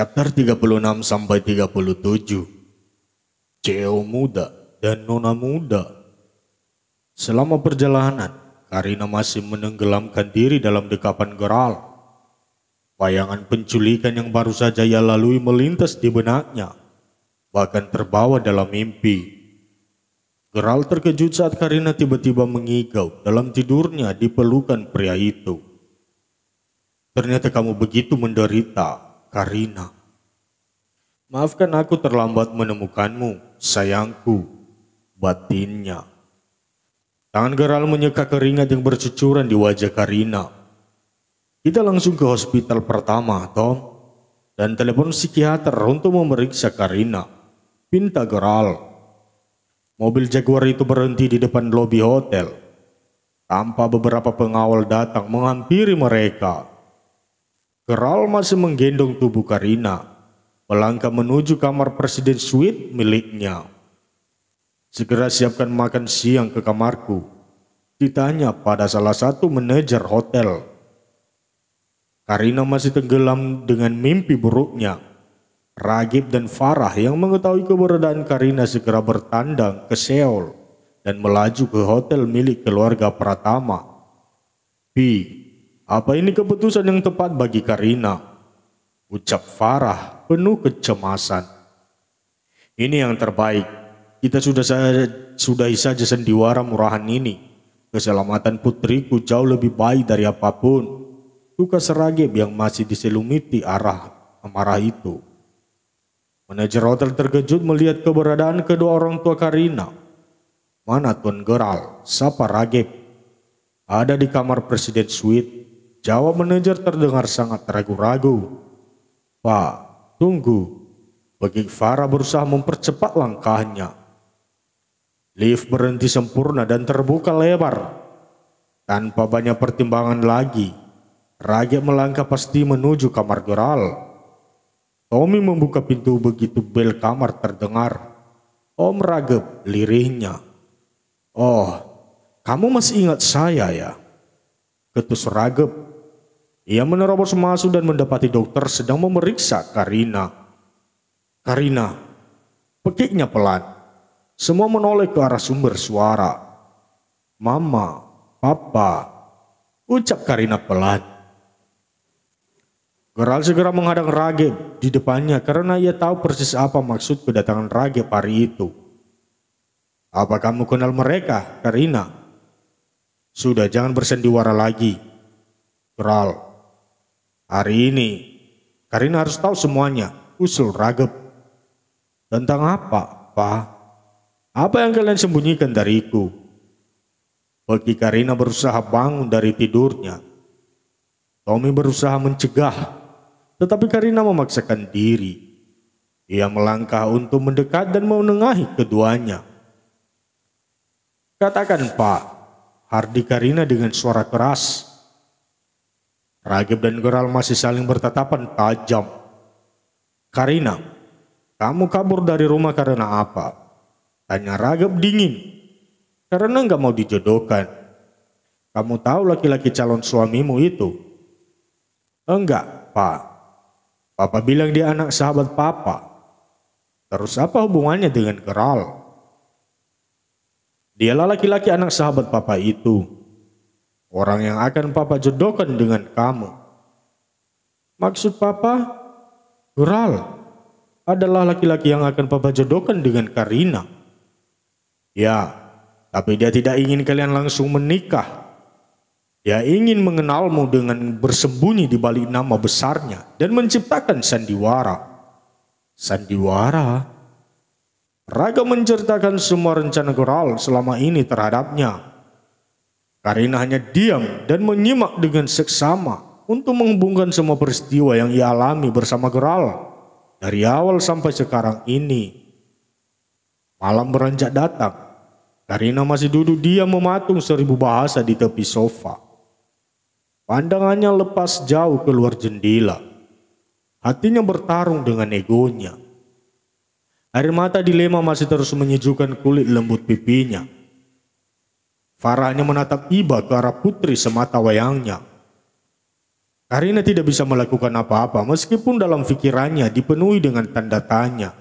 Chapter 36 sampai 37. CEO muda dan nona muda. Selama perjalanan, Karina masih menenggelamkan diri dalam dekapan Geral. Bayangan penculikan yang baru saja ia lalui melintas di benaknya, bahkan terbawa dalam mimpi. Geral terkejut saat Karina tiba-tiba mengigau dalam tidurnya di pelukan pria itu. Ternyata kamu begitu menderita, Karina. Maafkan aku terlambat menemukanmu, sayangku, batinnya. Tangan Geral menyeka keringat yang bercucuran di wajah Karina. Kita langsung ke hospital pertama, Tom, dan telepon psikiater untuk memeriksa Karina, pinta Geral. Mobil Jaguar itu berhenti di depan lobi hotel, tanpa beberapa pengawal datang menghampiri mereka. Geral masih menggendong tubuh Karina, melangkah menuju kamar presiden suite miliknya. Segera siapkan makan siang ke kamarku, ditanya pada salah satu manajer hotel. Karina masih tenggelam dengan mimpi buruknya. Ragib dan Farah yang mengetahui keberadaan Karina segera bertandang ke Seoul dan melaju ke hotel milik keluarga Pratama. Apa ini keputusan yang tepat bagi Karina? Ucap Farah penuh kecemasan. Ini yang terbaik. Kita sudahi saja sandiwara murahan ini. Keselamatan putriku jauh lebih baik dari apapun. Tukas Ragib yang masih diselumiti arah amarah itu. Manajer hotel terkejut melihat keberadaan kedua orang tua Karina. Mana Tuan Geral? Sapa Ragib? Ada di kamar presiden suite. Jawab manajer terdengar sangat ragu-ragu. Pak, tunggu. Bagi Farah berusaha mempercepat langkahnya. Lift berhenti sempurna dan terbuka lebar. Tanpa banyak pertimbangan lagi, Ragib melangkah pasti menuju kamar Geral. Tommy membuka pintu begitu bel kamar terdengar. Om Ragib, lirihnya. Oh, kamu masih ingat saya ya? Ketus Ragib. Ia menerobos masuk dan mendapati dokter sedang memeriksa Karina. Karina, pekiknya pelan. Semua menoleh ke arah sumber suara. Mama, Papa, ucap Karina pelan. Geral segera menghadang Ragib di depannya karena ia tahu persis apa maksud kedatangan Ragib hari itu. Apa kamu kenal mereka, Karina? Sudah, jangan bersandiwara lagi. Geral, hari ini Karina harus tahu semuanya, usul Ragib. Tentang apa, Pak? Apa yang kalian sembunyikan dariku? Bagi Karina berusaha bangun dari tidurnya. Tommy berusaha mencegah, tetapi Karina memaksakan diri. Ia melangkah untuk mendekat dan menengahi keduanya. Katakan, Pak, hardi Karina dengan suara keras. Ragib dan Geral masih saling bertatapan tajam. Karina, kamu kabur dari rumah karena apa? Tanya Ragib dingin. Karena nggak mau dijodohkan. Kamu tahu laki-laki calon suamimu itu? Enggak, Pak. Papa bilang dia anak sahabat Papa. Terus apa hubungannya dengan Geral? Dialah laki-laki anak sahabat Papa itu. Orang yang akan Papa jodohkan dengan kamu. Maksud Papa, Geral adalah laki-laki yang akan Papa jodohkan dengan Karina. Ya, tapi dia tidak ingin kalian langsung menikah. Dia ingin mengenalmu dengan bersembunyi di balik nama besarnya dan menciptakan sandiwara. Sandiwara? Raga menceritakan semua rencana Geral selama ini terhadapnya. Karina hanya diam dan menyimak dengan seksama untuk menghubungkan semua peristiwa yang ia alami bersama Geral dari awal sampai sekarang ini. Malam beranjak datang. Karina masih duduk diam mematung 1000 bahasa di tepi sofa. Pandangannya lepas jauh keluar jendela. Hatinya bertarung dengan egonya. Air mata dilema masih terus menyejukkan kulit lembut pipinya. Farah hanya menatap iba ke arah putri semata wayangnya. Karina tidak bisa melakukan apa-apa meskipun dalam pikirannya dipenuhi dengan tanda tanya.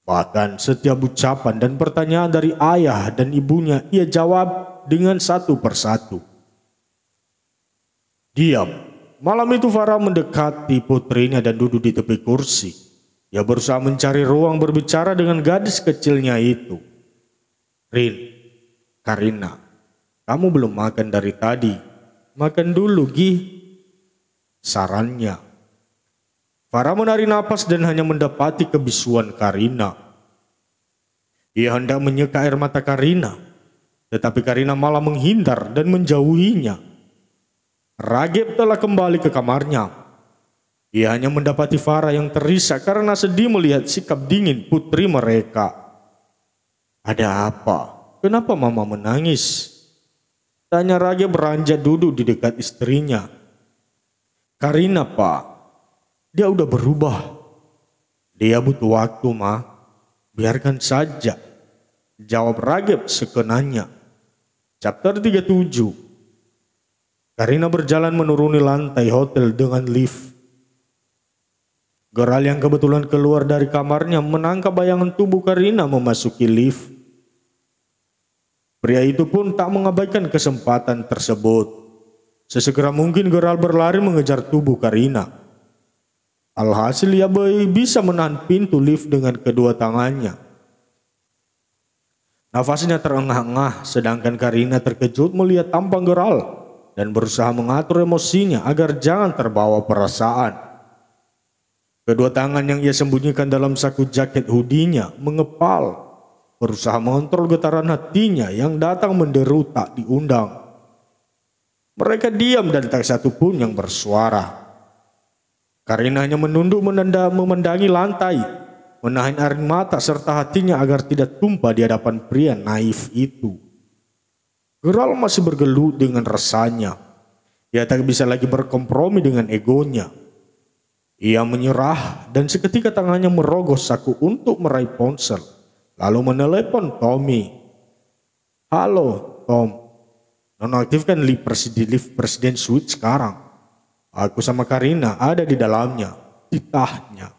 Bahkan setiap ucapan dan pertanyaan dari ayah dan ibunya ia jawab dengan satu persatu. Diam. Malam itu Farah mendekati putrinya dan duduk di tepi kursi. Ia berusaha mencari ruang berbicara dengan gadis kecilnya itu. Rin, Karina, kamu belum makan dari tadi. Makan dulu, Gi, sarannya. Farah menarik napas dan hanya mendapati kebisuan Karina. Ia hendak menyeka air mata Karina, tetapi Karina malah menghindar dan menjauhinya. Ragib telah kembali ke kamarnya. Ia hanya mendapati Farah yang terisak karena sedih melihat sikap dingin putri mereka. Ada apa? Kenapa mama menangis? Tanya Ragib beranjak duduk di dekat istrinya. Karina, Pak. Dia udah berubah. Dia butuh waktu, Ma. Biarkan saja. Jawab Ragib sekenanya. Chapter 37. Karina berjalan menuruni lantai hotel dengan lift. Geral yang kebetulan keluar dari kamarnya menangkap bayangan tubuh Karina memasuki lift. Pria itu pun tak mengabaikan kesempatan tersebut. Sesegera mungkin Geral berlari mengejar tubuh Karina. Alhasil ia bisa menahan pintu lift dengan kedua tangannya. Nafasnya terengah-engah sedangkan Karina terkejut melihat tampang Geral dan berusaha mengatur emosinya agar jangan terbawa perasaan. Kedua tangan yang ia sembunyikan dalam saku jaket hoodie-nya mengepal. Berusaha mengontrol getaran hatinya yang datang menderu tak diundang. Mereka diam dan tak satu pun yang bersuara. Karina hanya menunduk memandangi lantai, menahan air mata serta hatinya agar tidak tumpah di hadapan pria naif itu. Geral masih bergelut dengan rasanya. Ia tak bisa lagi berkompromi dengan egonya. Ia menyerah dan seketika tangannya merogoh saku untuk meraih ponsel. Lalu menelepon Tommy. Halo Tom, nonaktifkan lift presiden suite sekarang. Aku sama Karina ada di dalamnya, titahnya.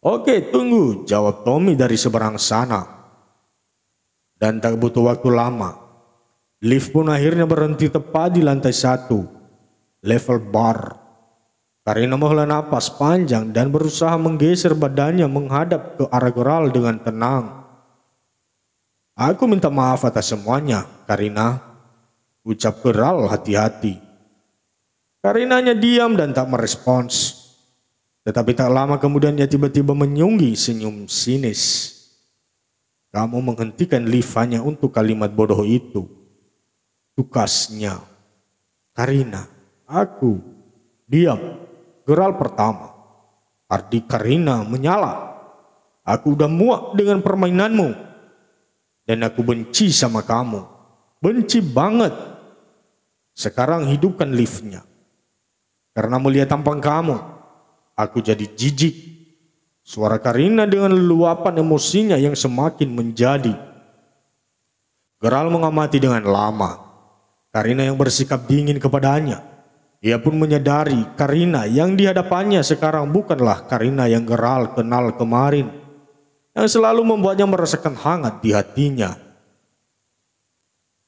Oke, tunggu, jawab Tommy dari seberang sana. Dan tak butuh waktu lama, lift pun akhirnya berhenti tepat di lantai 1, level bar. Karina menghela napas panjang dan berusaha menggeser badannya menghadap ke arah Geral dengan tenang. Aku minta maaf atas semuanya, Karina, ucap Geral hati-hati. Karina hanya diam dan tak merespons. Tetapi tak lama kemudian ia tiba-tiba menyunggi senyum sinis. Kamu menghentikan lift hanya untuk kalimat bodoh itu. Tukasnya. Karina, aku. Diam. Geral pertama. Ardi Karina menyala. Aku udah muak dengan permainanmu. Dan aku benci sama kamu. Benci banget. Sekarang hidupkan liftnya. Karena melihat tampang kamu, aku jadi jijik. Suara Karina dengan luapan emosinya yang semakin menjadi. Geral mengamati dengan lama. Karina yang bersikap dingin kepadanya. Ia pun menyadari Karina yang di hadapannya sekarang bukanlah Karina yang Geral kenal kemarin, yang selalu membuatnya merasakan hangat di hatinya.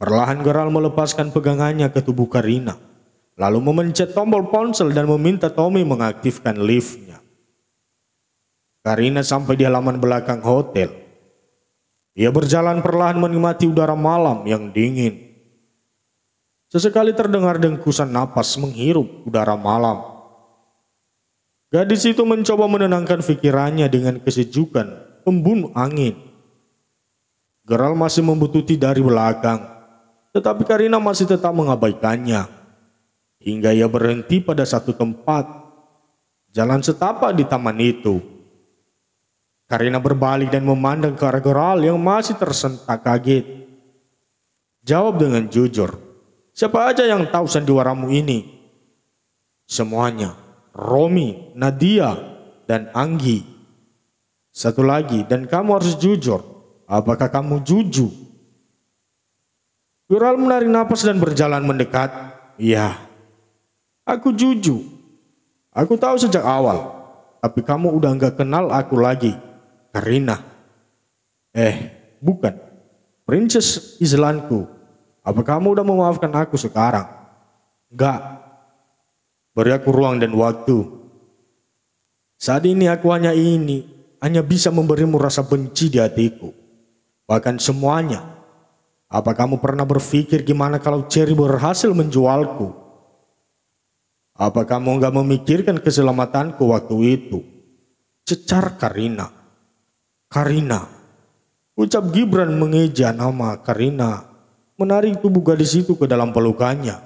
Perlahan Geral melepaskan pegangannya ke tubuh Karina, lalu memencet tombol ponsel dan meminta Tommy mengaktifkan liftnya. Karina sampai di halaman belakang hotel. Ia berjalan perlahan menikmati udara malam yang dingin. Sesekali terdengar dengkusan napas menghirup udara malam. Gadis itu mencoba menenangkan pikirannya dengan kesejukan pembunuh angin. Geral masih membututi dari belakang, tetapi Karina masih tetap mengabaikannya. Hingga ia berhenti pada satu tempat, jalan setapak di taman itu. Karina berbalik dan memandang ke arah Geral yang masih tersentak kaget. Jawab dengan jujur. Siapa aja yang tahu sandiwaramu ini? Semuanya. Romi, Nadia, dan Anggi. Satu lagi, dan kamu harus jujur. Apakah kamu jujur? Geral menarik napas dan berjalan mendekat. Iya, Aku jujur. Aku tahu sejak awal. Tapi kamu udah nggak kenal aku lagi, Karina. Bukan. Princess Islanku. Apa kamu udah memaafkan aku sekarang? Enggak. Beri aku ruang dan waktu. Saat ini aku hanya bisa memberimu rasa benci di hatiku. Bahkan semuanya. Apa kamu pernah berpikir gimana kalau Cherry berhasil menjualku? Apa kamu nggak memikirkan keselamatanku waktu itu? Cecar Karina. Karina. Ucap Gibran mengeja nama Karina. Menarik tubuh gadis itu ke dalam pelukannya.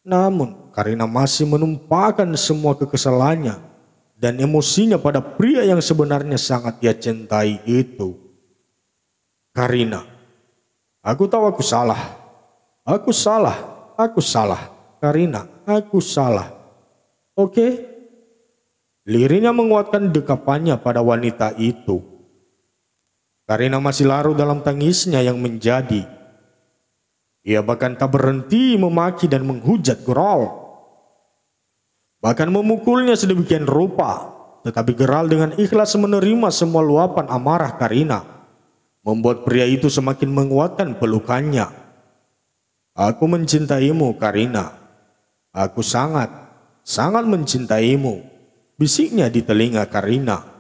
Namun Karina masih menumpahkan semua kekesalannya dan emosinya pada pria yang sebenarnya sangat ia cintai itu. Karina. Aku tahu aku salah. Aku salah. Aku salah. Karina, aku salah. Oke? Lirihnya menguatkan dekapannya pada wanita itu. Karina masih larut dalam tangisnya yang menjadi. Ia bahkan tak berhenti memaki dan menghujat Geralt. Bahkan memukulnya sedemikian rupa. Tetapi Geralt dengan ikhlas menerima semua luapan amarah Karina. Membuat pria itu semakin menguatkan pelukannya. Aku mencintaimu, Karina. Aku sangat mencintaimu, bisiknya di telinga Karina.